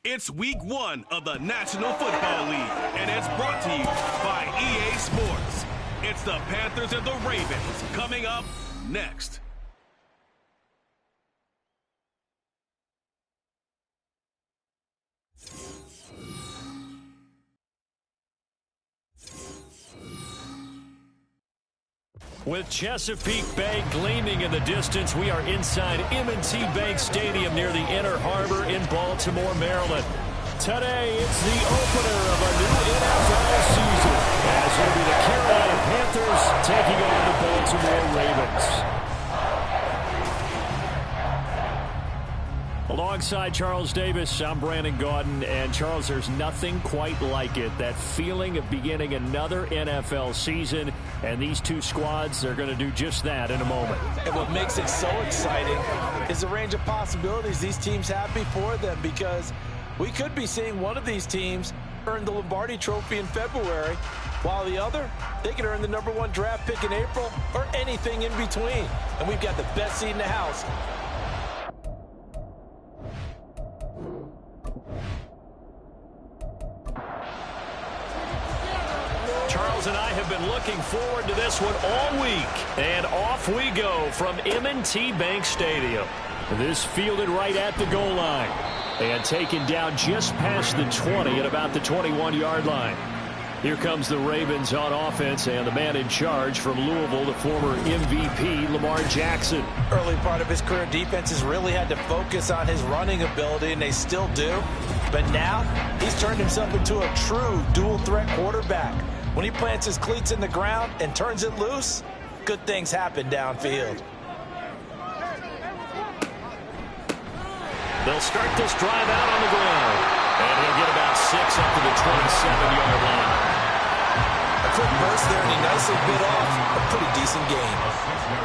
It's week 1 of the National Football League, and it's brought to you by EA Sports. It's the Panthers and the Ravens coming up next. With Chesapeake Bay gleaming in the distance, we are inside M&T Bank Stadium near the Inner Harbor in Baltimore, Maryland. Today, it's the opener of a new NFL season, as will be the Carolina Panthers taking on the Baltimore Ravens. Alongside Charles Davis, I'm Brandon Gaudin, and Charles, there's nothing quite like it. That feeling of beginning another NFL season, and these two squads are going to do just that in a moment. And what makes it so exciting is the range of possibilities these teams have before them, because we could be seeing one of these teams earn the Lombardi Trophy in February, while the other, they could earn the #1 draft pick in April or anything in between. And we've got the best seat in the house. Charles and I have been looking forward to this one all week. And off we go from M&T Bank Stadium. This fielded right at the goal line. And taken down just past the 20 at about the 21-yard line. Here comes the Ravens on offense, and the man in charge from Louisville, the former MVP, Lamar Jackson. Early part of his career, defenses really had to focus on his running ability, and they still do. But now, he's turned himself into a true dual-threat quarterback. When he plants his cleats in the ground and turns it loose, good things happen downfield. They'll start this drive out on the ground. And he'll get about 6 up to the 27-yard line. A quick burst there, and he nicely bit off a pretty decent gain.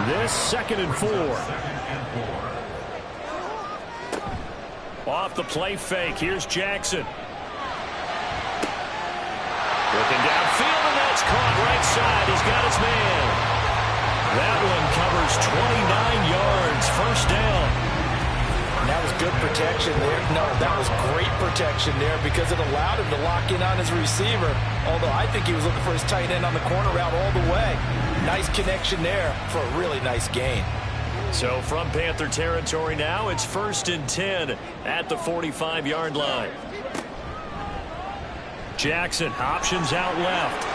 This 2nd and 4. Off the play fake, here's Jackson. Looking downfield, and that's caught right side. He's got his man. That one covers 29 yards, first down. That was good protection there. No, that was great protection there because it allowed him to lock in on his receiver. Although I think he was looking for his tight end on the corner route all the way. Nice connection there for a really nice gain. So from Panther territory now, it's 1st and 10 at the 45-yard line. Jackson options out left.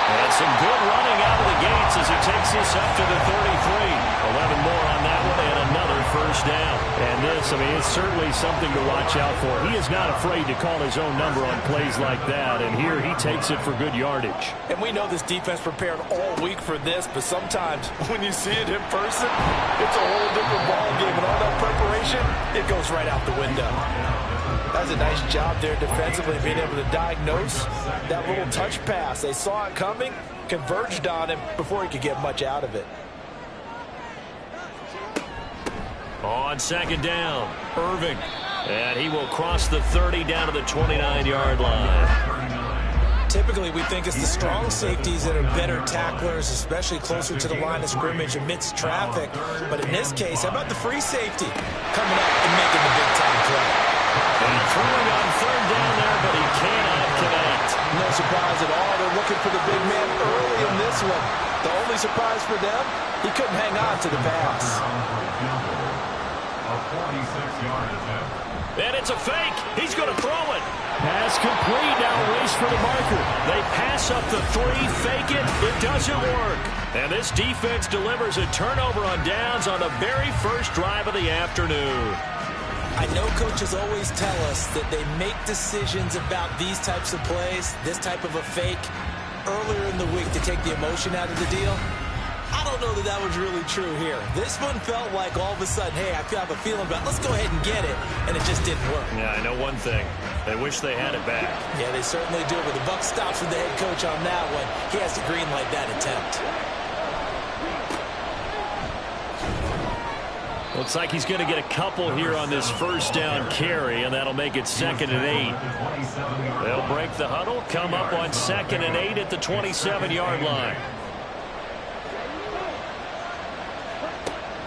And some good running out of the gates as he takes this up to the 33. 11 more on that one and another first down. And this, I mean, it's certainly something to watch out for. He is not afraid to call his own number on plays like that. And here he takes it for good yardage. And we know this defense prepared all week for this, but sometimes when you see it in person, it's a whole different ballgame. And all that preparation, it goes right out the window. That was a nice job there defensively, being able to diagnose that little touch pass. They saw it coming, converged on him before he could get much out of it. On 2nd down, Irving. And he will cross the 30 down to the 29-yard line. Typically, we think it's the strong safeties that are better tacklers, especially closer to the line of scrimmage amidst traffic. But in this case, how about the free safety coming up and making the big-time play? And throwing on 3rd down there, but he cannot connect. No surprise at all. They're looking for the big man early in this one. The only surprise for them, he couldn't hang on to the pass. And it's a fake. He's going to throw it. Pass complete. Now race for the marker. They pass up the 3, fake it. It doesn't work. And this defense delivers a turnover on downs on the very first drive of the afternoon. I know coaches always tell us that they make decisions about these types of plays, this type of a fake, earlier in the week to take the emotion out of the deal. I don't know that that was really true here. This one felt like all of a sudden, hey, I have a feeling about let's go ahead and get it, and it just didn't work. Yeah, I know one thing. They wish they had it back. Yeah, they certainly do, but the buck stops with the head coach on that one. He has to greenlight that attempt. Looks like he's going to get a couple here on this first down carry, and that'll make it 2nd and 8. They'll break the huddle, come up on 2nd and 8 at the 27-yard line.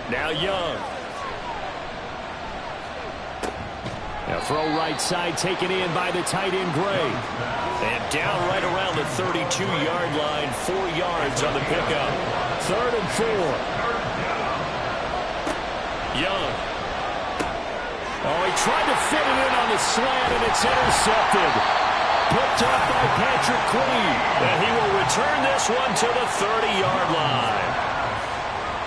Now Young. Now throw right side taken in by the tight end Gray. And down right around the 32-yard line, 4 yards on the pickup. 3rd and 4. Young. Oh, he tried to fit it in on the slant, and it's intercepted. Picked up by Patrick Queen. And he will return this one to the 30-yard line.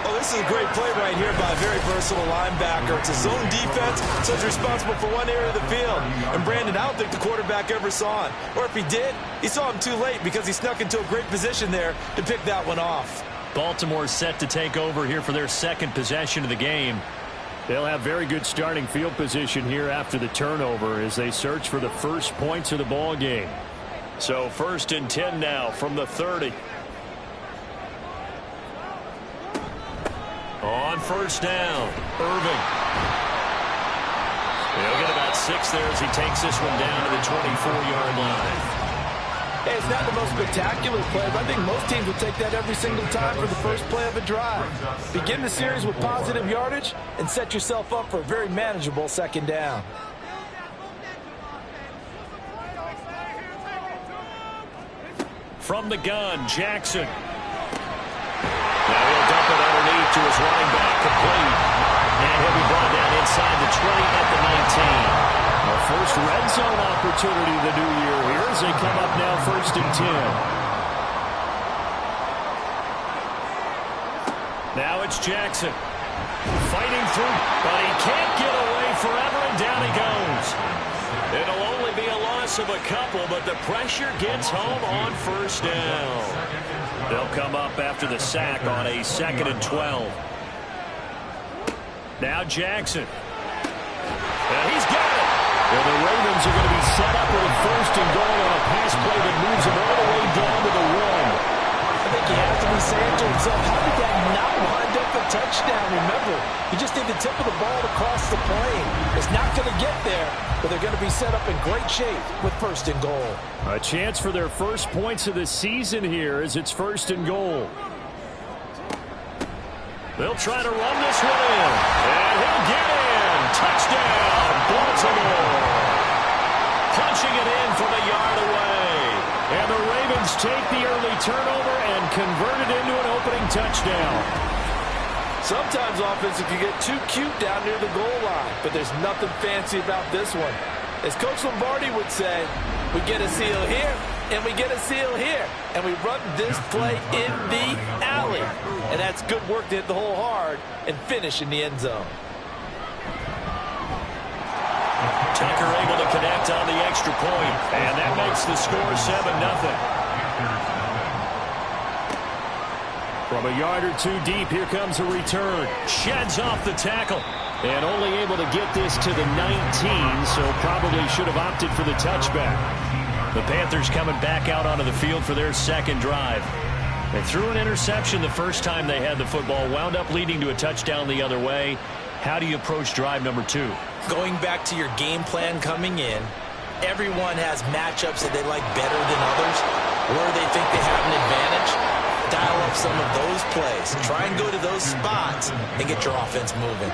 Oh, this is a great play right here by a very versatile linebacker. It's a zone defense, so he's responsible for one area of the field. And Brandon, I don't think the quarterback ever saw him. Or if he did, he saw him too late because he snuck into a great position there to pick that one off. Baltimore set to take over here for their second possession of the game. They'll have very good starting field position here after the turnover as they search for the first points of the ball game. So 1st and 10 now from the 30. On 1st down, Irving. He'll get about 6 there as he takes this one down to the 24-yard line. Hey, it's not the most spectacular play, but I think most teams will take that every single time for the first play of a drive. Begin the series with positive yardage and set yourself up for a very manageable 2nd down. From the gun, Jackson. Now he'll dump it underneath to his running back, complete. And he'll be brought down inside the 20 at the 19. The first red zone opportunity of the new year here as they come up now 1st and 10. Now it's Jackson. Fighting through, but he can't get away forever, and down he goes. It'll only be a loss of a couple, but the pressure gets home on 1st down. They'll come up after the sack on a 2nd and 12. Now Jackson. And he's got it. And the Ravens are going to be set up with a 1st and goal on a pass play that moves them all the way down to the 1. I think he has to be saying to himself, how did that not wind up a touchdown? Remember, you just need the tip of the ball to cross the plane. It's not going to get there, but they're going to be set up in great shape with 1st and goal. A chance for their first points of the season here as it's 1st and goal. They'll try to run this one in. And he'll get in. Touchdown, Baltimore. Punching it in from a yard away. And the Ravens take the early turnover and convert it into an opening touchdown. Sometimes offenses can get too cute down near the goal line, but there's nothing fancy about this one. As Coach Lombardi would say, we get a seal here, and we get a seal here, and we run this play in the alley. And that's good work to hit the hole hard and finish in the end zone. Tucker able to connect on the extra point, and that makes the score 7-0. From a yard or 2 deep, here comes a return. Sheds off the tackle. And only able to get this to the 19, so probably should have opted for the touchback. The Panthers coming back out onto the field for their 2nd drive. They threw an interception the first time they had the football, wound up leading to a touchdown the other way. How do you approach drive number 2? Going back to your game plan coming in, everyone has matchups that they like better than others, where they think they have an advantage. Dial up some of those plays. Try and go to those spots and get your offense moving.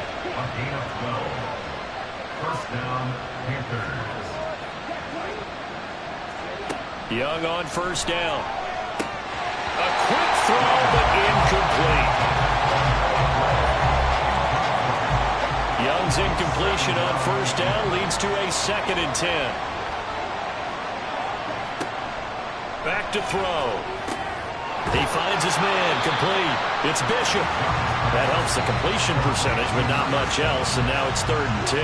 Young on 1st down. A quick throw, but incomplete. Young's incompletion on 1st down leads to a 2nd and 10. Back to throw. He finds his man, complete. It's Bishop. That helps the completion percentage, but not much else, and now it's 3rd and 10.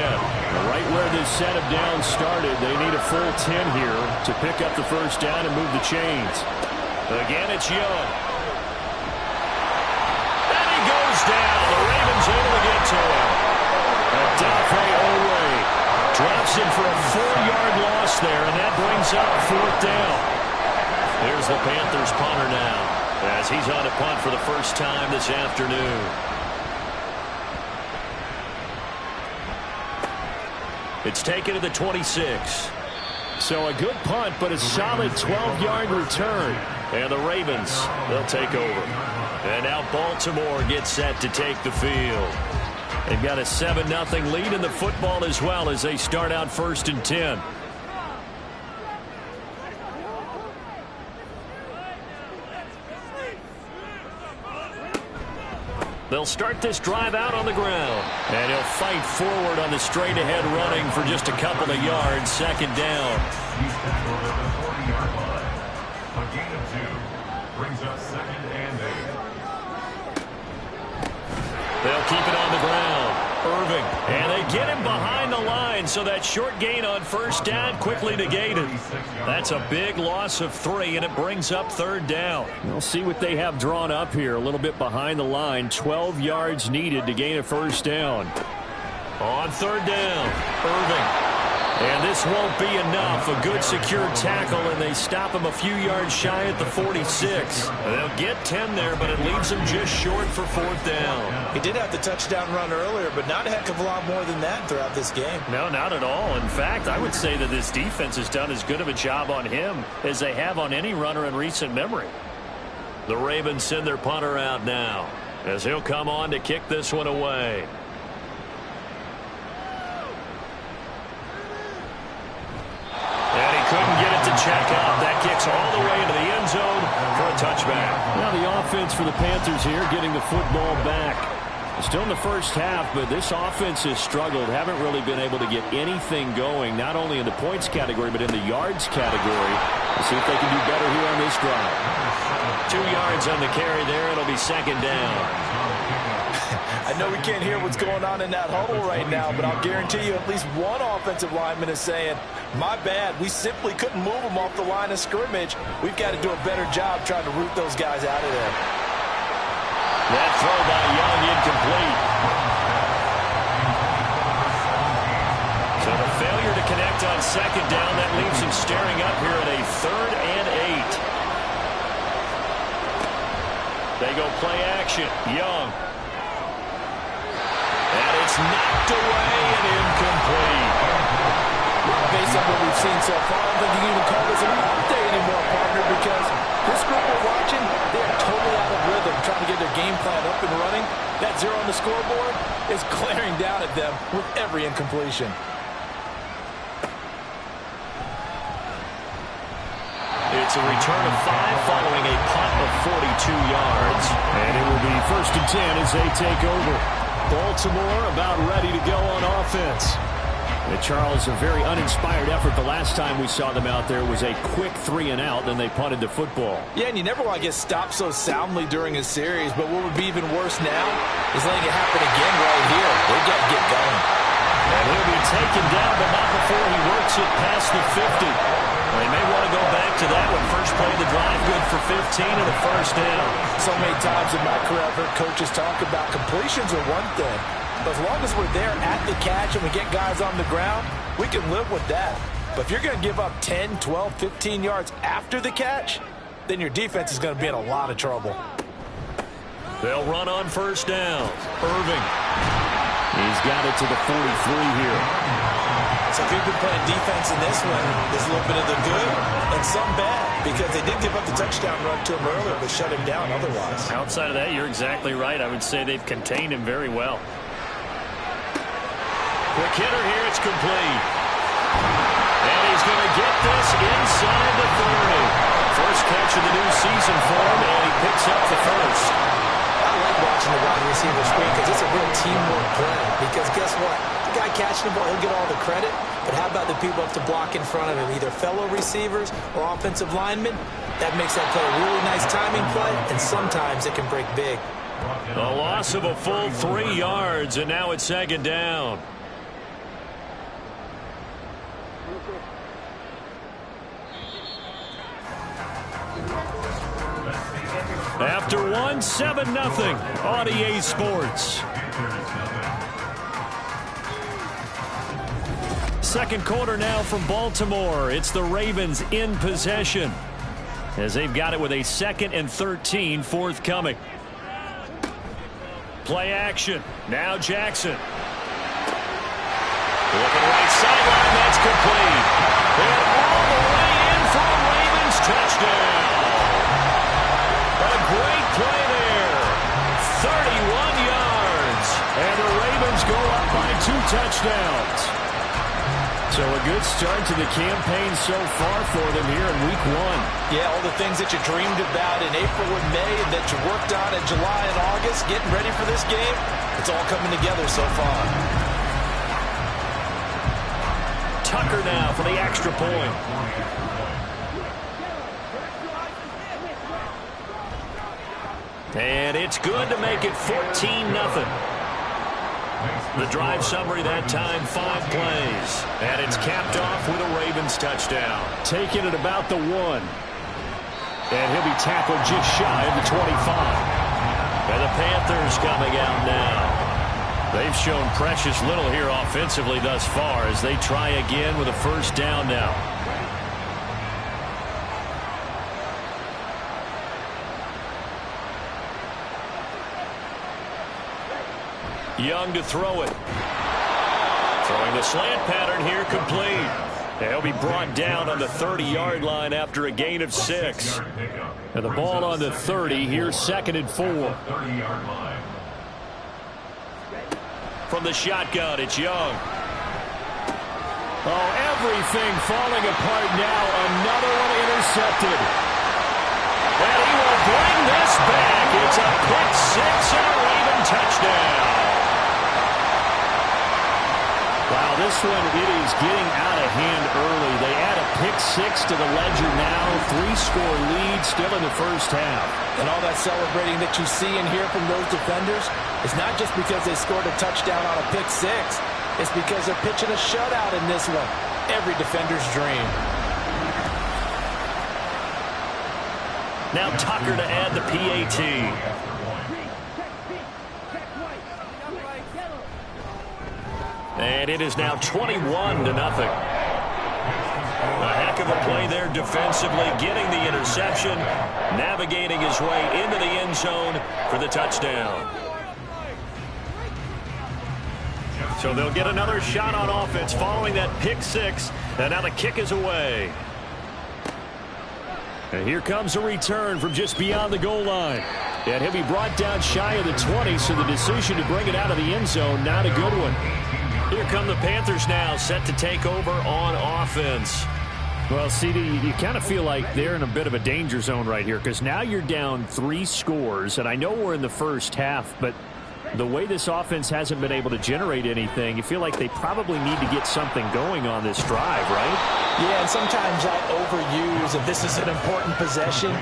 Right where this set of downs started, they need a full 10 here to pick up the 1st down and move the chains. Again, it's Young. And he goes down. The Ravens able to get to him. Odafe Oweh drops him for a 4-yard loss there, and that brings up 4th down. Here's the Panthers punter now as he's on a punt for the first time this afternoon. It's taken to the 26. So a good punt, but a solid 12-yard return. And the Ravens, they'll take over. And now Baltimore gets set to take the field. They've got a 7-0 lead in the football as well as they start out 1st and 10. They'll start this drive out on the ground. And he'll fight forward on the straight-ahead running for just a couple of yards. 2nd down. A gain of 2 brings up 2nd and 8. They'll keep it on the ground. Irving. And they get him behind the line, so that short gain on 1st down quickly negated. That's a big loss of 3, and it brings up 3rd down. We'll see what they have drawn up here. A little bit behind the line. 12 yards needed to gain a 1st down. On 3rd down, Irving. And this won't be enough. A good secure tackle, and they stop him a few yards shy at the 46. They'll get 10 there, but it leaves them just short for 4th down. He did have the touchdown run earlier, but not a heck of a lot more than that throughout this game. No, not at all. In fact, I would say that this defense has done as good of a job on him as they have on any runner in recent memory. The Ravens send their punter out now as he'll come on to kick this one away. And he couldn't get it to check out. That kicks all the way into the end zone for a touchback. Now the offense for the Panthers here getting the football back. Still in the 1st half, but this offense has struggled. Haven't really been able to get anything going, not only in the points category, but in the yards category. We'll see if they can do better here on this drive. 2 yards on the carry there. It'll be 2nd down. I know we can't hear what's going on in that huddle right now, but I'll guarantee you at least one offensive lineman is saying, my bad, we simply couldn't move them off the line of scrimmage. We've got to do a better job trying to root those guys out of there. That throw by Young incomplete. So the failure to connect on 2nd down, that leaves him staring up here at a 3rd and 8. They go play action. Young. And it's knocked away and incomplete. Based on what we've seen so far, I don't think you can even call this an off day anymore, partner, because this group we're watching, they're totally out of rhythm, trying to get their game plan up and running. That 0 on the scoreboard is glaring down at them with every incompletion. It's a return of 5 following a punt of 42 yards. And it will be 1st and 10 as they take over. Baltimore about ready to go on offense. Charles, a very uninspired effort. The last time we saw them out there was a quick 3-and-out, then they punted the football. Yeah, and you never want to get stopped so soundly during a series, but what would be even worse now is letting it happen again right here. They've got to get going. And he'll be taken down, but not before he works it past the 50. They may want to go back to that one. First play of the drive, good for 15 and a 1st down. So many times in my career I've heard coaches talk about completions are one thing. But as long as we're there at the catch and we get guys on the ground, we can live with that. But if you're going to give up 10, 12, 15 yards after the catch, then your defense is going to be in a lot of trouble. They'll run on 1st down. Irving. He's got it to the 43 here. So if you've been playing defense in this one, there's a little bit of the good and some bad, because they did give up the touchdown run to him earlier, but shut him down otherwise. Outside of that, you're exactly right. I would say they've contained him very well. Quick hitter here, it's complete. And he's going to get this inside the 30. First catch of the new season for him, and he picks up the 1st. I like watching the wide receiver screen because it's a real teamwork play. Because guess what? The guy catching the ball, he'll get all the credit. But how about the people up to block in front of him, either fellow receivers or offensive linemen? That makes that play a really nice timing play, and sometimes it can break big. A loss of a full 3 yards, and now it's 2nd down. After 7-0 on EA Sports. Second quarter now from Baltimore. It's the Ravens in possession as they've got it with a 2nd and 13 forthcoming. Play action. Now Jackson. Looking right sideline. That's complete. And all the way in for a Ravens touchdown. Great play there. 31 yards. And the Ravens go 2 touchdowns. So a good start to the campaign so far for them here in week 1. Yeah, all the things that you dreamed about in April and May and that you worked on in July and August, getting ready for this game, it's all coming together so far. Tucker now for the extra point. And it's good to make it 14-0. The drive summary that time, 5 plays. And it's capped off with a Ravens touchdown. Taking it about the 1. And he'll be tackled just shy of the 25. And the Panthers coming out now. They've shown precious little here offensively thus far as they try again with a first down now. Young to throw it. Throwing the slant pattern here, complete. They'll be brought down on the 30-yard line after a gain of 6. And the ball on the 30, here's 2nd and 4. From the shotgun, it's Young. Oh, everything falling apart now. Another one intercepted. And he will bring this back. It's a pick 6 and a Raven touchdown. Wow, this one, it is getting out of hand early. They add a pick 6 to the ledger now. 3-score lead still in the first half. And all that celebrating that you see and hear from those defenders is not just because they scored a touchdown on a pick 6. It's because they're pitching a shutout in this one. Every defender's dream. Now Tucker to add the PAT. And it is now 21-0. A heck of a play there defensively, getting the interception, navigating his way into the end zone for the touchdown. So they'll get another shot on offense following that pick 6, and now the kick is away. And here comes a return from just beyond the goal line. And he'll be brought down shy of the 20, so the decision to bring it out of the end zone, not a good one. Here come the Panthers now, set to take over on offense. Well, CD, you kind of feel like they're in a bit of a danger zone right here because now you're down 3 scores, and I know we're in the first half, but the way this offense hasn't been able to generate anything, you feel like they probably need to get something going on this drive, right? Yeah, and sometimes I overuse if this is an important possession.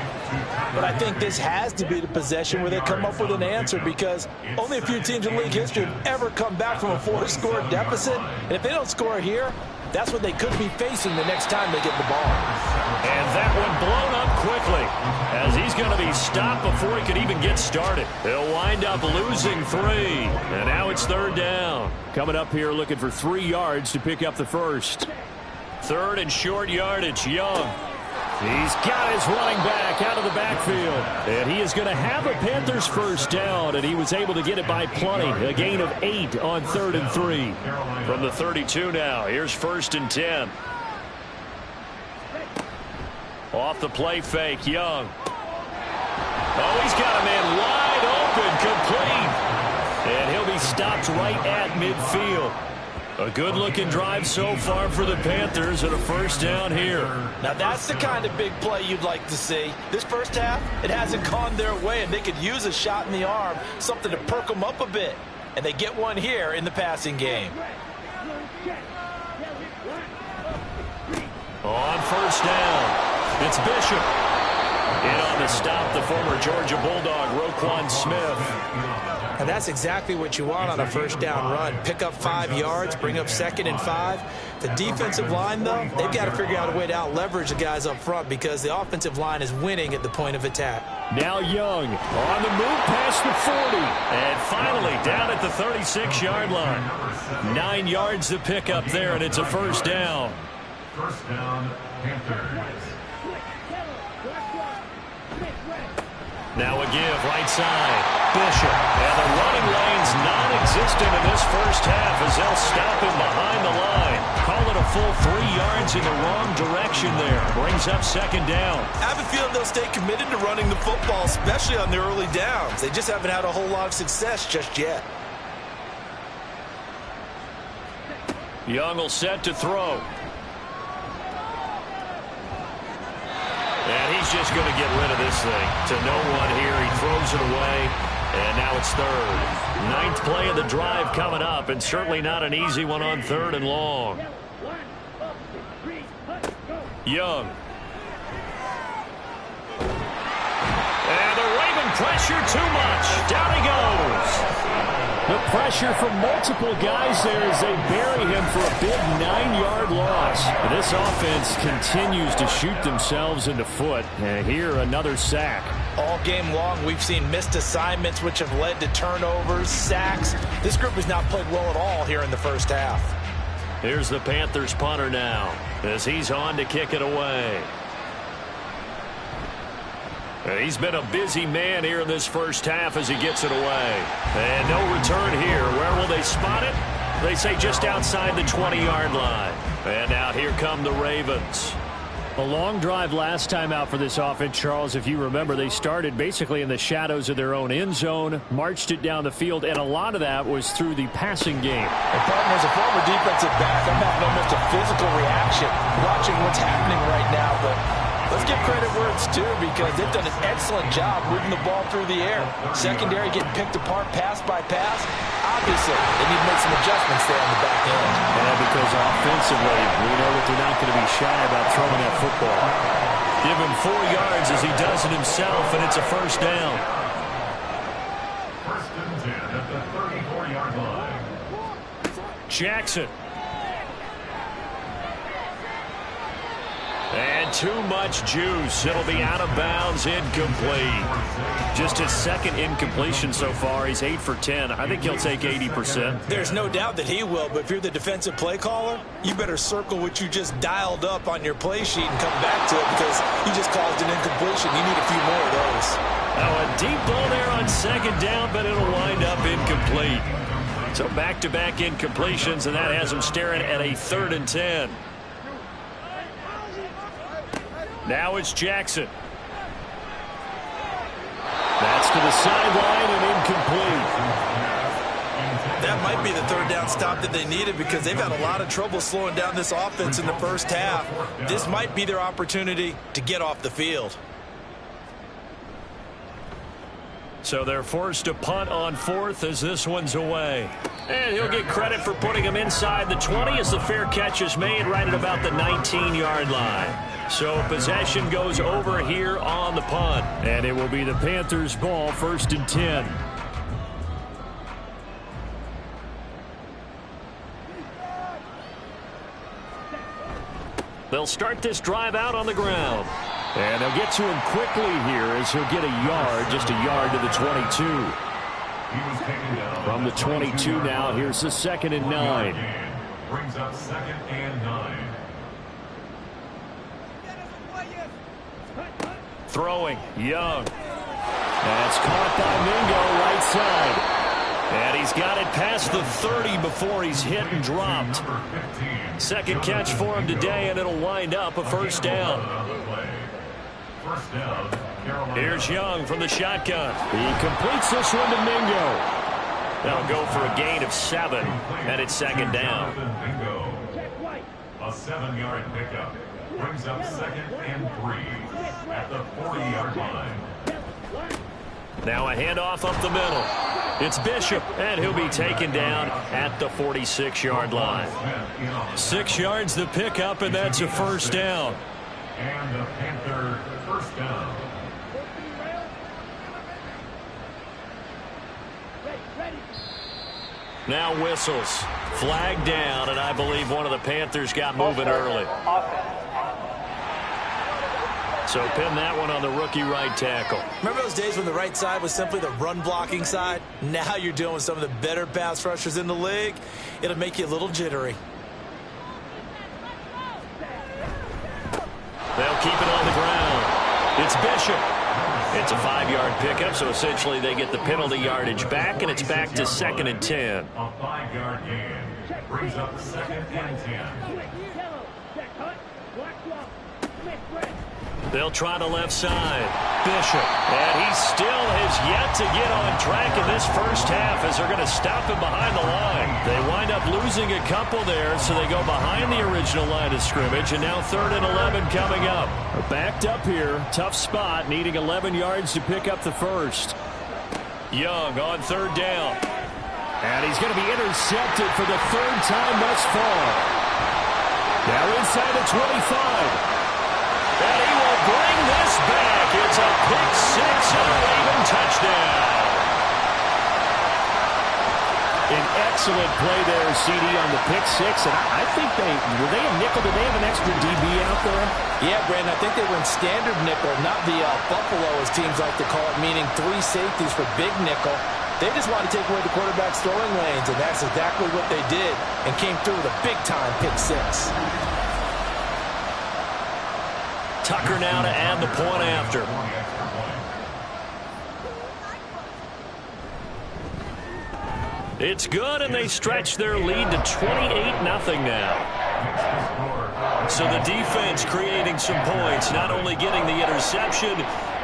But I think this has to be the possession where they come up with an answer because only a few teams in league history have ever come back from a 4-score deficit. And if they don't score here, that's what they could be facing the next time they get the ball. And that one blown up quickly as he's going to be stopped before he could even get started. He'll wind up losing 3. And now it's 3rd down. Coming up here looking for 3 yards to pick up the first. 3rd and short yardage, Young. He's got his running back out of the backfield. And he is going to have a Panthers first down, and he was able to get it by plenty. A gain of 8 on 3rd and 3. From the 32 now, here's 1st and 10. Off the play fake, Young. Oh, he's got a man wide open, complete. And he'll be stopped right at midfield. A good-looking drive so far for the Panthers and a first down here. Now, that's the kind of big play you'd like to see. This first half, it hasn't gone their way, and they could use a shot in the arm, something to perk them up a bit. And they get one here in the passing game. On first down, it's Bishop. In on the stop, the former Georgia Bulldog, Roquan Smith. And that's exactly what you want on a first down run. Pick up 5 yards, bring up 2nd and 5. The defensive line, though, they've got to figure out a way to out-leverage the guys up front because the offensive line is winning at the point of attack. Now Young on the move past the 40. And finally down at the 36-yard line. 9 yards to pick up there, and it's a first down. First down, Panthers. Now a give, right side. Bishop. And the running lane's non-existent in this first half as they'll stop him behind the line. Call it a full 3 yards in the wrong direction there. Brings up 2nd down. I have a feeling they'll stay committed to running the football, especially on the early downs. They just haven't had a whole lot of success just yet. Young will set to throw. And he's just going to get rid of this thing to no one here. He throws it away, and now it's third. Ninth play of the drive coming up, and certainly not an easy one on third and long. Young. And the Raven pressure too much. Down he goes. The pressure from multiple guys there as they bury him for a big 9-yard loss. This offense continues to shoot themselves in the foot. And here, another sack. All game long, we've seen missed assignments, which have led to turnovers, sacks. This group has not played well at all here in the first half. Here's the Panthers punter now as he's on to kick it away. He's been a busy man here in this first half as he gets it away. And no return here. Where will they spot it? They say just outside the 20-yard line. And now here come the Ravens. A long drive last time out for this offense, Charles. If you remember, they started basically in the shadows of their own end zone, marched it down the field, and a lot of that was through the passing game. And partner, as a former defensive back, I'm having almost a physical reaction watching what's happening right now. But let's give credit where it's due because they've done an excellent job moving the ball through the air. Secondary getting picked apart pass by pass. Obviously, they need to make some adjustments there on the back end. Yeah, because offensively, we know that they're not going to be shy about throwing that football. Give him 4 yards as he does it himself, and it's a first down. First and 10 at the 34-yard line. Jackson. And too much juice. It'll be out of bounds, incomplete. Just his second incompletion so far. He's 8 for 10. I think he'll take 80%. There's no doubt that he will, but if you're the defensive play caller, you better circle what you just dialed up on your play sheet and come back to it because you just caused an incompletion. You need a few more of those. Now a deep ball there on second down, but it'll wind up incomplete. So back-to-back incompletions, and that has him staring at a 3rd and 10. Now it's Jackson. That's to the sideline and incomplete. That might be the 3rd down stop that they needed because they've had a lot of trouble slowing down this offense in the first half. This might be their opportunity to get off the field. So they're forced to punt on 4th as this one's away. And he'll get credit for putting him inside the 20 as the fair catch is made right at about the 19-yard line. So possession goes over here on the punt. And it will be the Panthers' ball, 1st and 10. They'll start this drive out on the ground. And they'll get to him quickly here as he'll get a yard, just a yard to the 22. From the 22 now, here's the 2nd and 9. Brings up 2nd and 9. Throwing, Young. That's caught by Mingo, right side. And he's got it past the 30 before he's hit and dropped. Second catch for him today, and it'll wind up a first down. Here's Young from the shotgun. He completes this one to Mingo. They'll go for a gain of 7, and it's 2nd down. A 7-yard pickup brings up 2nd and 3 at the 40-yard line. Now a handoff up the middle. It's Bishop, and he'll be taken down at the 46-yard line. 6 yards the pickup, and that's a first down. And the Panther first down. Now whistles. Flag down, and I believe one of the Panthers got moving early. So pin that one on the rookie right tackle. Remember those days when the right side was simply the run-blocking side? Now you're dealing with some of the better pass rushers in the league. It'll make you a little jittery. They'll keep it on the ground. It's Bishop. It's a 5-yard pickup, so essentially they get the penalty yardage back, and it's back to 2nd and 10. A 5-yard gain brings up 2nd and 10. They'll try the left side. Bishop. And he still has yet to get on track in this first half as they're going to stop him behind the line. They wind up losing a couple there, so they go behind the original line of scrimmage, and now 3rd and 11 coming up. Backed up here. Tough spot, needing 11 yards to pick up the first. Young on 3rd down. And he's going to be intercepted for the 3rd time thus far. Now inside the 25. And he will bring this back. It's a pick 6 and a Raven touchdown. An excellent play there, CD, on the pick 6. And I think were they a nickel? Did they have an extra DB out there? Yeah, Brandon, I think they were in standard nickel, not the Buffalo, as teams like to call it, meaning 3 safeties for big nickel. They just wanted to take away the quarterback's throwing lanes, and that's exactly what they did, and came through with a big-time pick 6. Tucker now to add the point after. It's good, and they stretch their lead to 28-0 now. So the defense creating some points, not only getting the interception,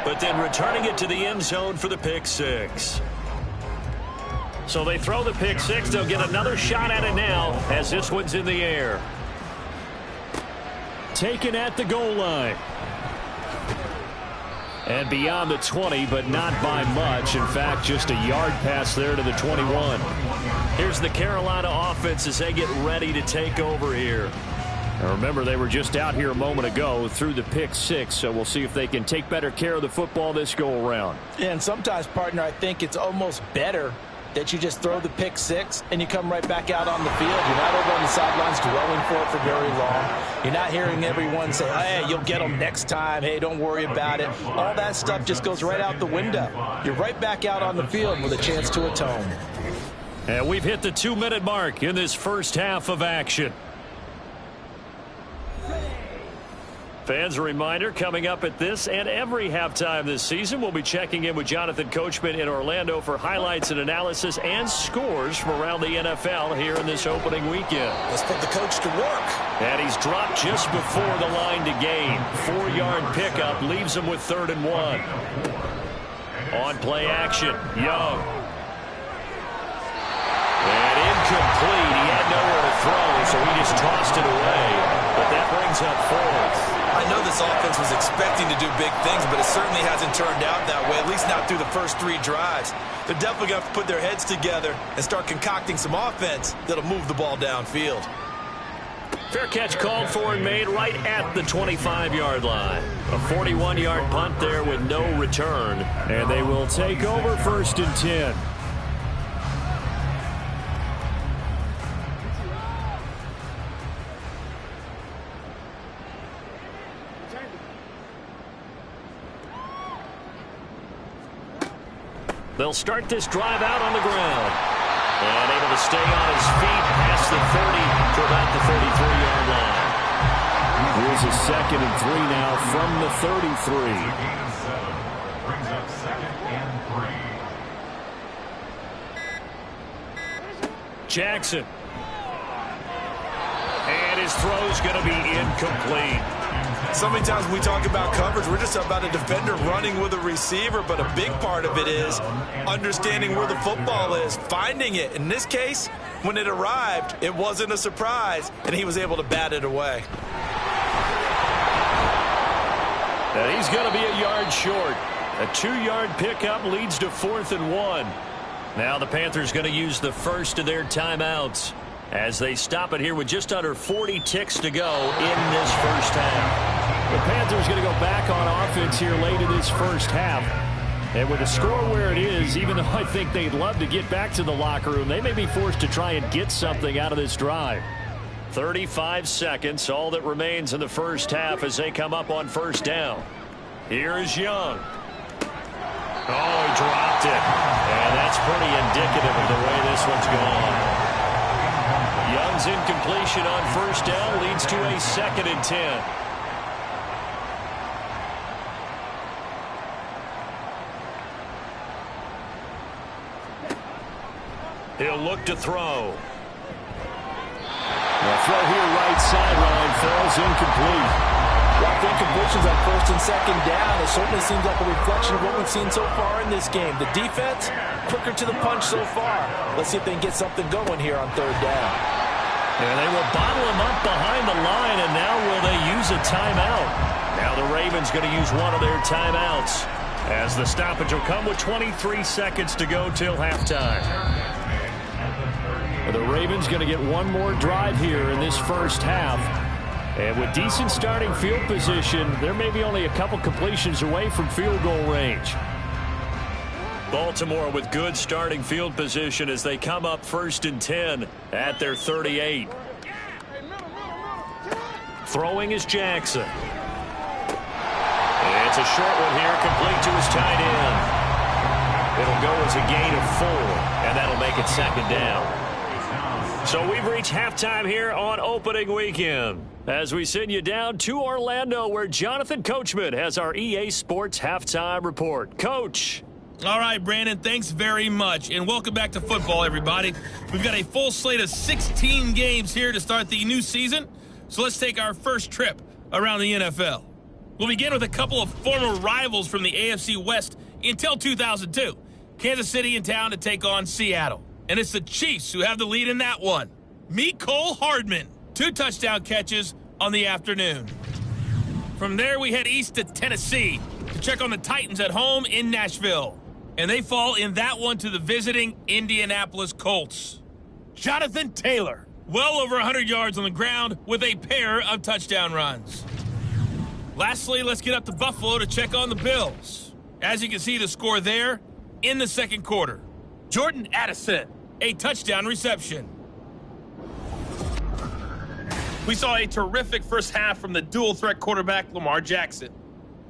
but then returning it to the end zone for the pick 6. So they throw the pick 6. They'll get another shot at it now as this one's in the air. Taken at the goal line. And beyond the 20, but not by much. In fact, just a yard pass there to the 21. Here's the Carolina offense as they get ready to take over here. Now remember, they were just out here a moment ago through the pick 6, so we'll see if they can take better care of the football this go-around. Yeah, and sometimes, partner, I think it's almost better that you just throw the pick 6 and you come right back out on the field. You're not over on the sidelines dwelling for it for very long. You're not hearing everyone say, hey, you'll get them next time. Hey, don't worry about it. All that stuff just goes right out the window. You're right back out on the field with a chance to atone. And we've hit the 2-minute mark in this first half of action. Fans, a reminder, coming up at this and every halftime this season, we'll be checking in with Jonathan Coachman in Orlando for highlights and analysis and scores from around the NFL here in this opening weekend. Let's put the coach to work. And he's dropped just before the line to gain. 4-yard pickup leaves him with 3rd and 1. On play action, Young. And incomplete. He had nowhere to throw, so he just tossed it away. But that brings up 4th. I know this offense was expecting to do big things, but it certainly hasn't turned out that way, at least not through the first 3 drives. They're definitely going to have to put their heads together and start concocting some offense that'll move the ball downfield. Fair catch called for and made right at the 25-yard line. A 41-yard punt there with no return. And they will take over 1st and 10. They'll start this drive out on the ground. And able to stay on his feet past the 30 to about the 33-yard line. Here's a 2nd and 3 now from the 33. Brings up 2nd and 3. Jackson. And his throw's going to be incomplete. So many times when we talk about coverage, we're just about a defender running with a receiver, but a big part of it is understanding where the football is, finding it. In this case, when it arrived, it wasn't a surprise, and he was able to bat it away. And he's going to be a yard short. A 2-yard pickup leads to 4th and 1. Now the Panthers going to use the first of their timeouts as they stop it here with just under 40 ticks to go in this first half. The Panthers going to go back on offense here late in this first half. And with the score where it is, even though I think they'd love to get back to the locker room, they may be forced to try and get something out of this drive. 35 seconds, all that remains in the first half as they come up on 1st down. Here is Young. Oh, he dropped it. And that's pretty indicative of the way this one's gone. Young's incompletion on 1st down leads to a 2nd and 10. He'll look to throw. The throw here right sideline falls incomplete. Well, I think completions on first and second down, it certainly seems like a reflection of what we've seen so far in this game. The defense, quicker to the punch so far. Let's see if they can get something going here on third down. And they will bottle him up behind the line, and now will they use a timeout? Now the Ravens going to use one of their timeouts, as the stoppage will come with 23 seconds to go till halftime. The Ravens going to get one more drive here in this first half. And with decent starting field position, they're maybe only a couple completions away from field goal range. Baltimore with good starting field position as they come up 1st and 10 at their 38. Throwing is Jackson. It's a short one here, complete to his tight end. It'll go as a gain of 4, and that'll make it 2nd down. So we've reached halftime here on opening weekend, as we send you down to Orlando, where Jonathan Coachman has our EA Sports Halftime Report. Coach. All right, Brandon, thanks very much, and welcome back to football, everybody. We've got a full slate of 16 games here to start the new season, so let's take our first trip around the NFL. We'll begin with a couple of former rivals from the AFC West until 2002. Kansas City in town to take on Seattle. And it's the Chiefs who have the lead in that one. Mecole Hardman, 2 touchdown catches on the afternoon. From there, we head east to Tennessee to check on the Titans at home in Nashville. And they fall in that one to the visiting Indianapolis Colts. Jonathan Taylor, well over 100 yards on the ground with a pair of touchdown runs. Lastly, let's get up to Buffalo to check on the Bills. As you can see, the score there in the second quarter. Jordan Addison, a touchdown reception. We saw a terrific first half from the dual-threat quarterback Lamar Jackson.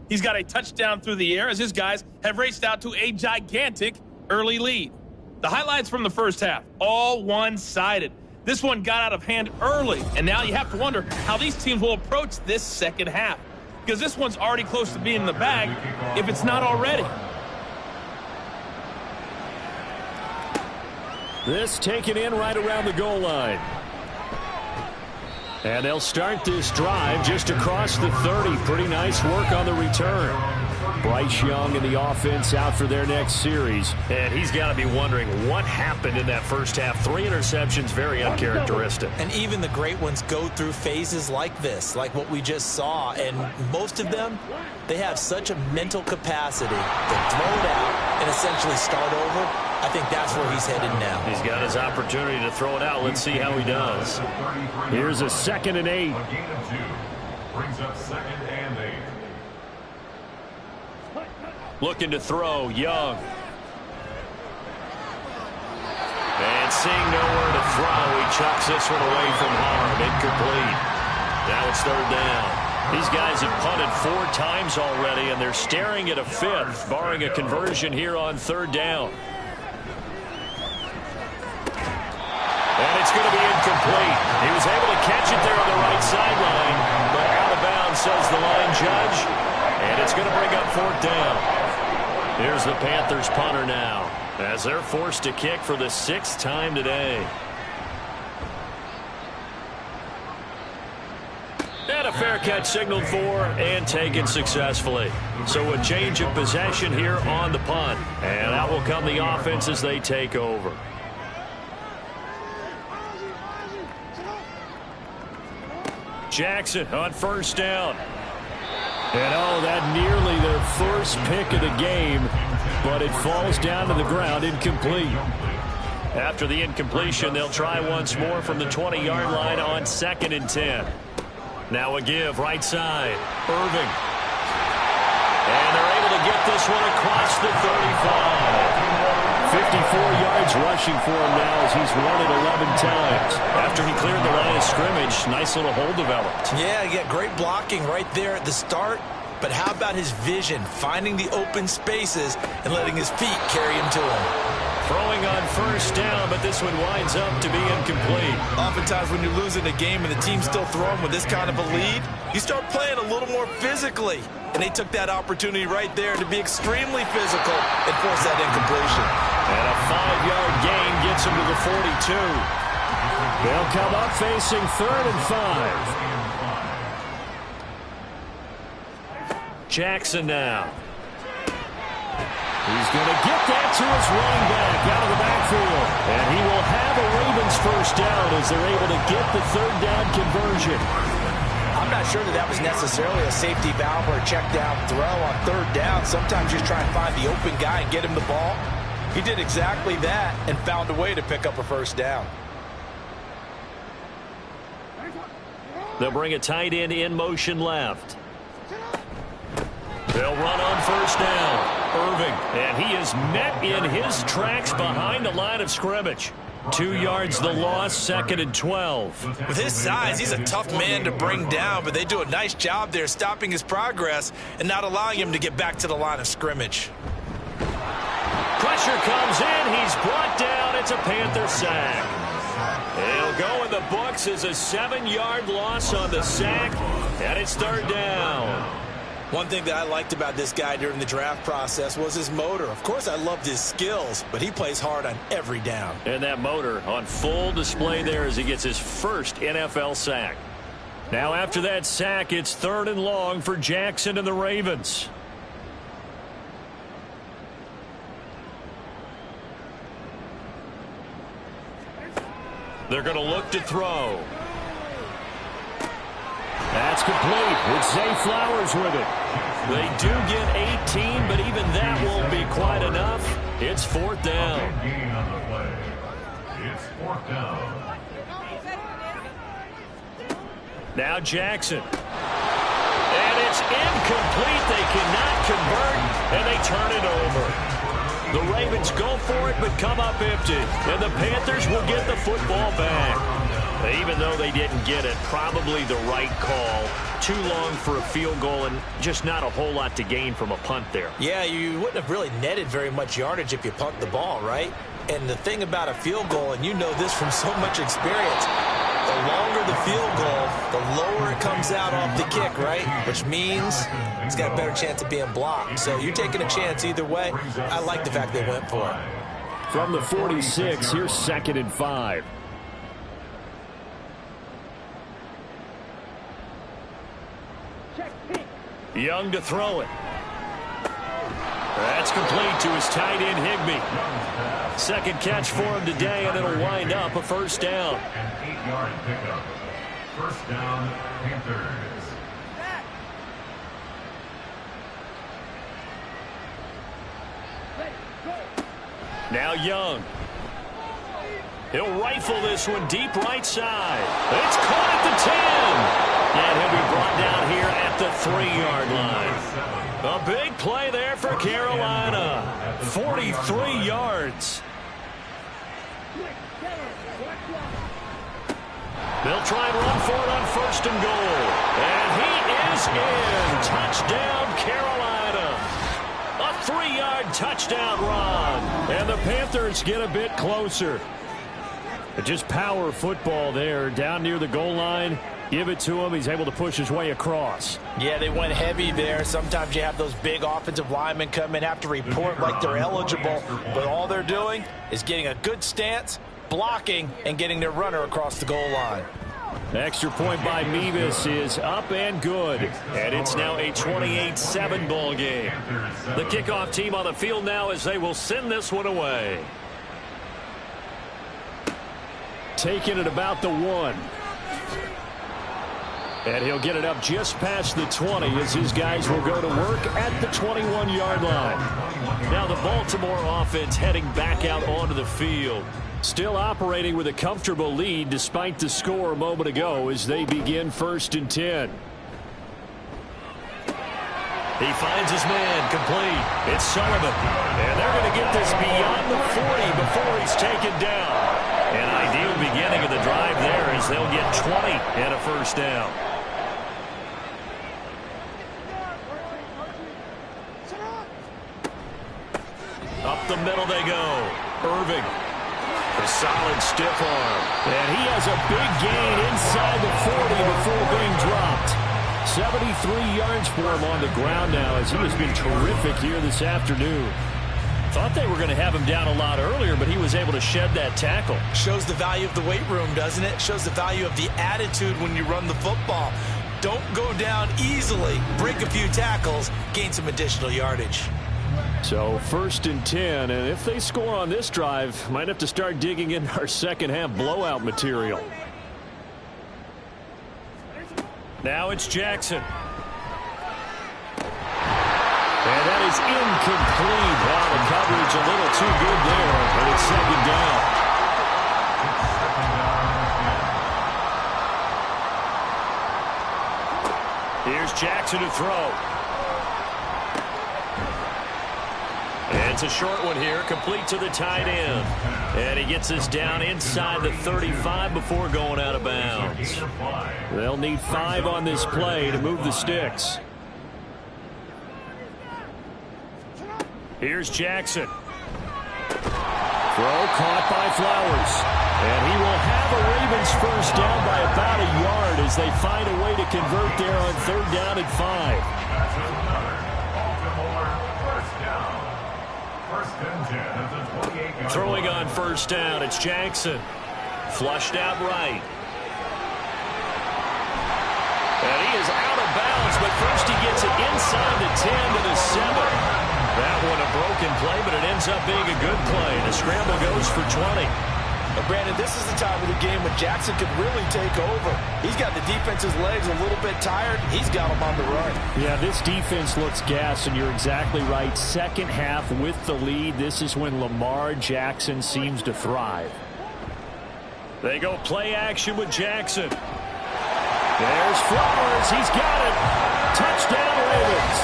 He's got a touchdown through the air as his guys have raced out to a gigantic early lead. The highlights from the first half, all one-sided. This one got out of hand early, and now you have to wonder how these teams will approach this second half, because this one's already close to being in the bag, if it's not already. This taken in right around the goal line. And they'll start this drive just across the 30. Pretty nice work on the return. Bryce Young and the offense out for their next series. And he's got to be wondering what happened in that first half. 3 interceptions, very uncharacteristic. And even the great ones go through phases like this, like what we just saw. And most of them, they have such a mental capacity to throw it out and essentially start over. I think that's where he's headed now. He's got his opportunity to throw it out. Let's see how he does. Here's a 2nd and 8. A gain of 2 brings up 2nd and 8. Looking to throw, Young. And seeing nowhere to throw, he chucks this one away from Harm. Incomplete. Now it's 3rd down. These guys have punted 4 times already, and they're staring at a 5th, barring a conversion here on 3rd down. And it's going to be incomplete. He was able to catch it there on the right sideline, but out of bounds, says the line judge. And it's going to bring up 4th down. Here's the Panthers punter now, as they're forced to kick for the 6th time today. And a fair catch signaled for and taken successfully. So a change of possession here on the punt. And out will come the offense as they take over. Jackson on 1st down. And oh, that nearly their first pick of the game, but it falls down to the ground incomplete. After the incompletion, they'll try once more from the 20-yard line on 2nd and 10. Now a give, right side, Irving. And they're able to get this one across the 35. 54 yards rushing for him now as he's run it 11 times. After he cleared the line of scrimmage, nice little hole developed. Yeah, he got great blocking right there at the start. But how about his vision, finding the open spaces and letting his feet carry him to him? Throwing on 1st down, but this one winds up to be incomplete. Oftentimes when you're losing a game and the team's still throwing with this kind of a lead, you start playing a little more physically. And they took that opportunity right there to be extremely physical and force that incompletion. And a 5-yard gain gets him to the 42. They'll come up facing 3rd and 5. Jackson now. He's going to get that to his running back out of the backfield. And he will have a Ravens first down as they're able to get the third down conversion. I'm not sure that was necessarily a safety valve or a check down throw on third down. Sometimes you try and find the open guy and get him the ball. He did exactly that and found a way to pick up a first down. They'll bring a tight end in motion left. They'll run on first down. Irving, and he is met in his tracks behind the line of scrimmage. 2 yards the loss, 2nd and 12. With his size, he's a tough man to bring down, but they do a nice job there stopping his progress and not allowing him to get back to the line of scrimmage. Pressure comes in. He's brought down. It's a Panther sack. He'll go in the books as a 7-yard loss on the sack, and it's third down. One thing that I liked about this guy during the draft process was his motor. Of course, I loved his skills, but he plays hard on every down. And that motor on full display there as he gets his first NFL sack. Now after that sack, it's 3rd and long for Jackson and the Ravens. They're going to look to throw. That's complete with Zay Flowers with it. They do get 18, but even that won't be quite enough. It's 4th down. Gain on the play. It's 4th down. Now Jackson. And it's incomplete. They cannot convert, and they turn it over. The Ravens go for it, but come up empty. And the Panthers will get the football back. Even though they didn't get it, probably the right call. Too long for a field goal and just not a whole lot to gain from a punt there. Yeah, you wouldn't have really netted very much yardage if you punt the ball, right? And the thing about a field goal, and you know this from so much experience, the longer the field goal, the lower it comes out off the kick, right? Which means it's got a better chance of being blocked. So you're taking a chance either way. I like the fact they went for it. From the 46, here's 2nd and 5. Young to throw it. That's complete to his tight end, Higbee. 2nd catch for him today, and it'll wind up a first down. An 8-yard pickup. First down, Panthers. Now Young. He'll rifle this one deep right side. It's caught at the 10. And he'll be brought down here at the 3-yard line. A big play there for Carolina. 43 yards. They'll try and run for it on 1st and goal. And he is in. Touchdown, Carolina. A 3-yard touchdown run. And the Panthers get a bit closer. Just power football there down near the goal line. Give it to him. He's able to push his way across. Yeah, they went heavy there. Sometimes you have those big offensive linemen come in, have to report like they're eligible, but all they're doing is getting a good stance, blocking, and getting their runner across the goal line. Extra point by Mevis is up and good. And it's now a 28-7 ball game. The kickoff team on the field now as they will send this one away. Taking it about the 1. And he'll get it up just past the 20 as his guys will go to work at the 21-yard line. Now the Baltimore offense heading back out onto the field. Still operating with a comfortable lead despite the score a moment ago as they begin 1st and 10. He finds his man complete. It's Sullivan. And they're going to get this beyond the 40 before he's taken down. An ideal beginning of the drive there as they'll get 20 and a first down. Up the middle they go. Irving. A solid stiff arm. And he has a big gain inside the 40 before being dropped. 73 yards for him on the ground now as he has been terrific here this afternoon. Thought they were going to have him down a lot earlier, but he was able to shed that tackle. Shows the value of the weight room, doesn't it? Shows the value of the attitude when you run the football. Don't go down easily. Break a few tackles, gain some additional yardage. So 1st and 10, and if they score on this drive, might have to start digging in our second half blowout material. Now it's Jackson. And that is incomplete. Wow, the coverage a little too good there, and it's 2nd down. Here's Jackson to throw. And it's a short one here, complete to the tight end. And he gets us down inside the 35 before going out of bounds. They'll need 5 on this play to move the sticks. Here's Jackson. Throw caught by Flowers. And he will have a Ravens first down by about a yard as they find a way to convert there on 3rd down and 5. Throwing on 1st down, it's Jackson. Flushed out right. And he is out of bounds, but first he gets it inside the 10 to the 7. That one a broken play, but it ends up being a good play. The scramble goes for 20. Brandon, this is the time of the game when Jackson could really take over. He's got the defense's legs a little bit tired. He's got them on the run. Yeah, this defense looks gassed, and you're exactly right. Second half with the lead, this is when Lamar Jackson seems to thrive. They go play action with Jackson. There's Flowers. He's got it. Touchdown, Ravens.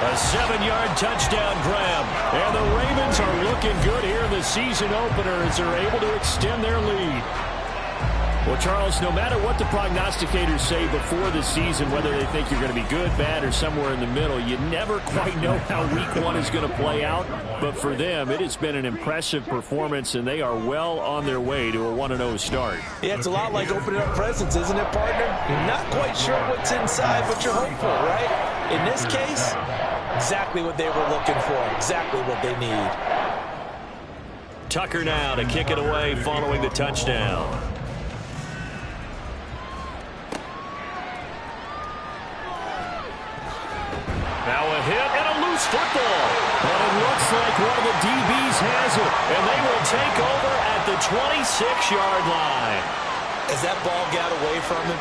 A 7-yard touchdown grab. And the Ravens are looking good here in the season opener as they're able to extend their lead. Well, Charles, no matter what the prognosticators say before the season, whether they think you're going to be good, bad, or somewhere in the middle, you never quite know how week 1 is going to play out. But for them, it has been an impressive performance, and they are well on their way to a 1-0 start. Yeah, it's a lot like opening up presents, isn't it, partner? You're not quite sure what's inside, but you're hopeful, right? In this case, exactly what they were looking for, exactly what they need. Tucker now to kick it away following the touchdown. Now a hit and a loose football. But it looks like one of the DBs has it. And they will take over at the 26-yard line. As that ball got away from him,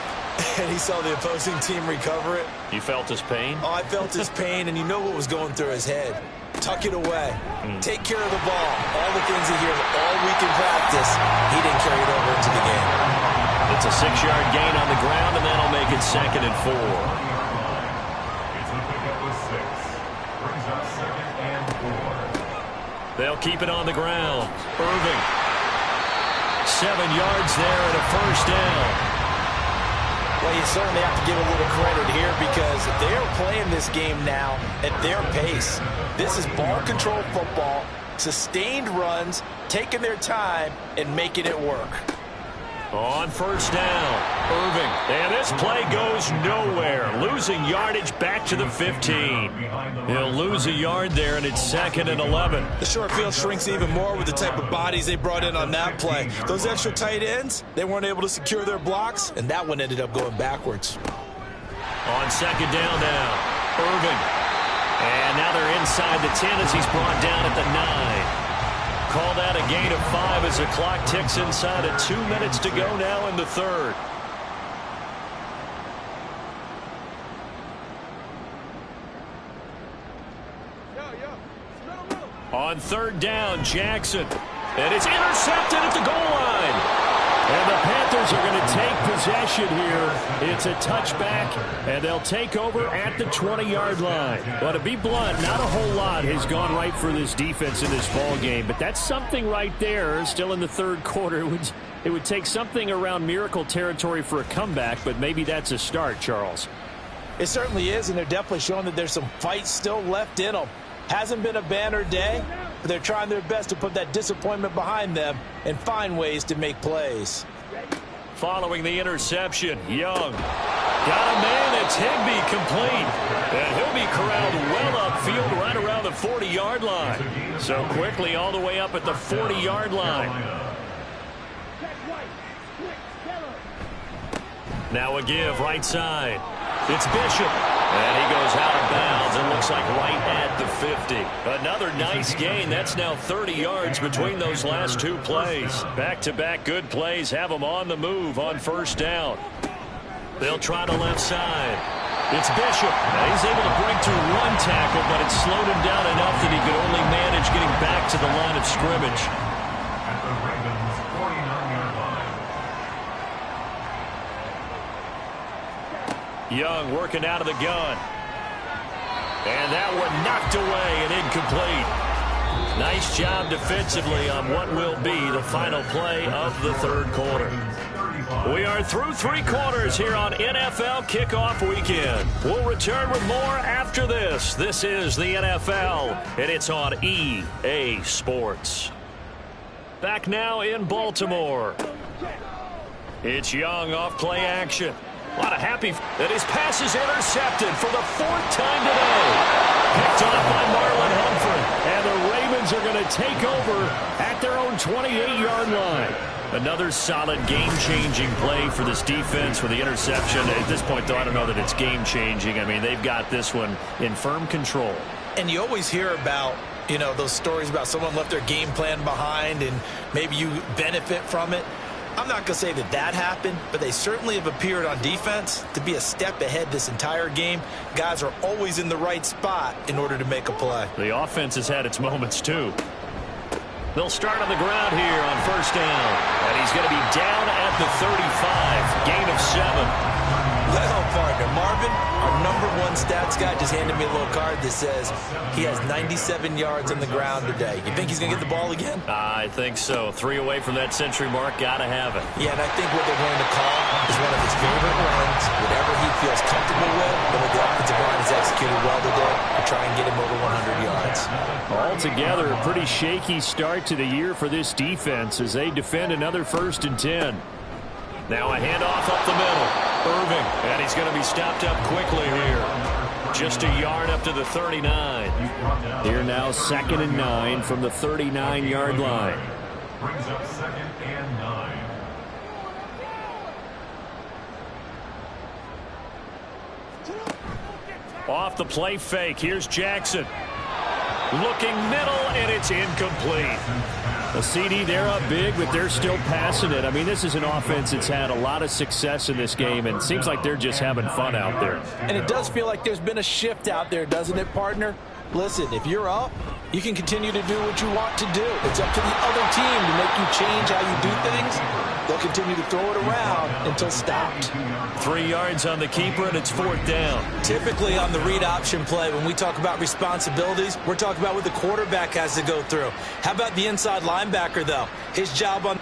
and he saw the opposing team recover it. You felt his pain? Oh, I felt his pain, and you know what was going through his head. Tuck it away. Take care of the ball. All the things he hears all week in practice, he didn't carry it over into the game. It's a 6-yard gain on the ground, and that'll make it 2nd and 4. It's a pickup with 6. Brings up 2nd and 4. They'll keep it on the ground. Irving. 7 yards there and a first down. Well, you certainly have to give a little credit here because they are playing this game now at their pace. This is ball control football, sustained runs, taking their time, and making it work. On first down, Irving. And this play goes nowhere. Losing yardage back to the 15. He'll lose a yard there, and it's 2nd and 11. The short field shrinks even more with the type of bodies they brought in on that play. Those extra tight ends, they weren't able to secure their blocks, and that one ended up going backwards. On 2nd down now, Irving. And now they're inside the 10 as he's brought down at the 9. Called out a gain of 5 as the clock ticks inside of 2 minutes to go now in the 3rd. On 3rd down, Jackson. And it's intercepted at the goal line. And the Panthers are going to take possession here. It's a touchback, and they'll take over at the 20-yard line. But to be blunt, not a whole lot has gone right for this defense in this ball game. But that's something right there. Still in the 3rd quarter. It would take something around miracle territory for a comeback, but maybe that's a start, Charles. It certainly is, and they're definitely showing that there's some fight still left in them. Hasn't been a banner day, but they're trying their best to put that disappointment behind them and find ways to make plays. Following the interception, Young. Got a man, it's Higbee complete. And he'll be corralled well upfield right around the 40-yard line. So quickly all the way up at the 40-yard line. Now a give right side. It's Bishop. And he goes out of bounds and looks like right at the 50. Another nice gain. That's now 30 yards between those last two plays. Back-to-back good plays have them on the move on first down. They'll try the left side. It's Bishop. Now he's able to break through one tackle, but it slowed him down enough that he could only manage getting back to the line of scrimmage. At the Ravens' 49-yard line. Young working out of the gun. And that one knocked away and incomplete. Nice job defensively on what will be the final play of the third quarter. We are through three quarters here on NFL Kickoff Weekend. We'll return with more after this. This is the NFL, and it's on EA Sports. Back now in Baltimore. It's Young off play action. A lot of happy that his pass is intercepted for the fourth time today. Picked off by Marlon Humphrey. And the Ravens are going to take over at their own 28-yard line. Another solid game-changing play for this defense with the interception. At this point, though, I don't know that it's game-changing. I mean, they've got this one in firm control. And you always hear about, you know, those stories about someone left their game plan behind and maybe you benefit from it. I'm not going to say that that happened, but they certainly have appeared on defense to be a step ahead this entire game. Guys are always in the right spot in order to make a play. The offense has had its moments, too. They'll start on the ground here on first down. And he's going to be down at the 35. Gain of 7. Well, partner, Marvin, our #1 stats guy, just handed me a little card that says he has 97 yards on the ground today. You think he's going to get the ball again? I think so. 3 away from that century mark. Got to have it. Yeah, and I think what they're going to call is one of his favorite runs, whatever he feels comfortable with, but the offensive line has executed well today to try and get him over 100 yards. Altogether, a pretty shaky start to the year for this defense as they defend another 1st and 10. Now a handoff up the middle. Irving, and he's going to be stopped up quickly here. Just a yard up to the 39. Here now 2nd and 9 from the 39-yard line. Brings up 2nd and 9. Off the play fake. Here's Jackson. Looking middle, and it's incomplete. A CD, they're up big, but they're still passing it. I mean, this is an offense that's had a lot of success in this game, and it seems like they're just having fun out there. And it does feel like there's been a shift out there, doesn't it, partner? Listen, if you're up, you can continue to do what you want to do. It's up to the other team to make you change how you do things. They'll continue to throw it around until stopped. 3 yards on the keeper, and it's 4th down. Typically on the read option play, when we talk about responsibilities, we're talking about what the quarterback has to go through. How about the inside linebacker, though? His job on...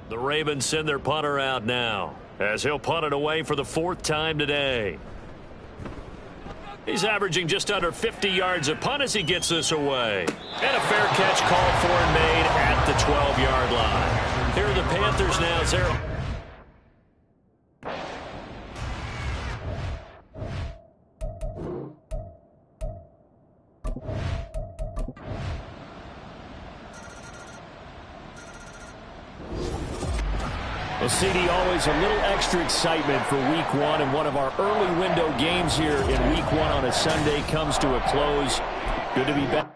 The Ravens send their punter out now as he'll punt it away for the 4th time today. He's averaging just under 50 yards a punt as he gets this away. And a fair catch called for and made at the 12-yard line. Here are the Panthers now as they're... Well, CD, always a little extra excitement for Week 1, and one of our early window games here in Week 1 on a Sunday comes to a close. Good to be back.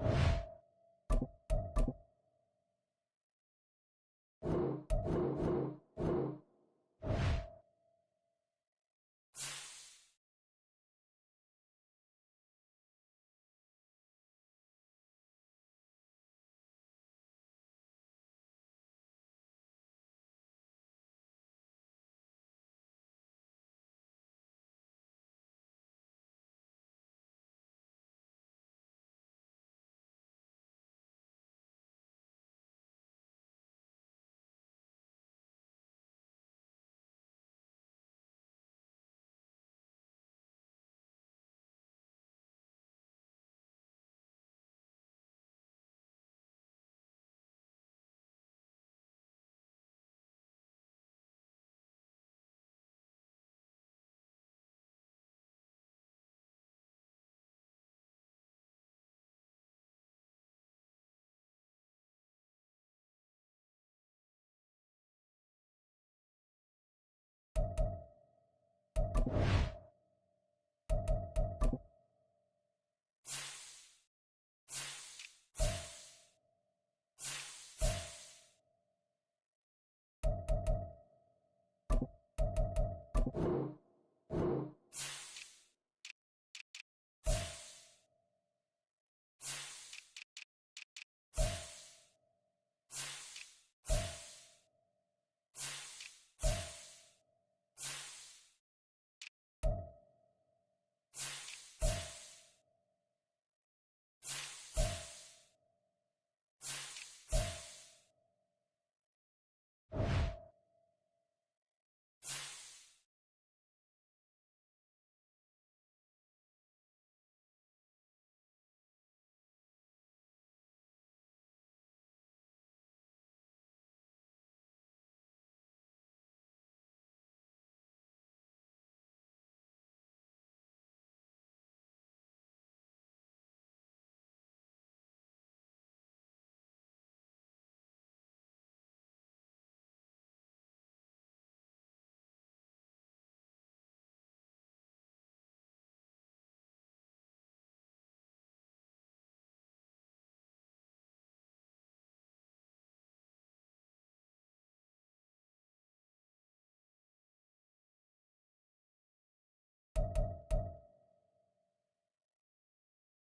Bye-bye.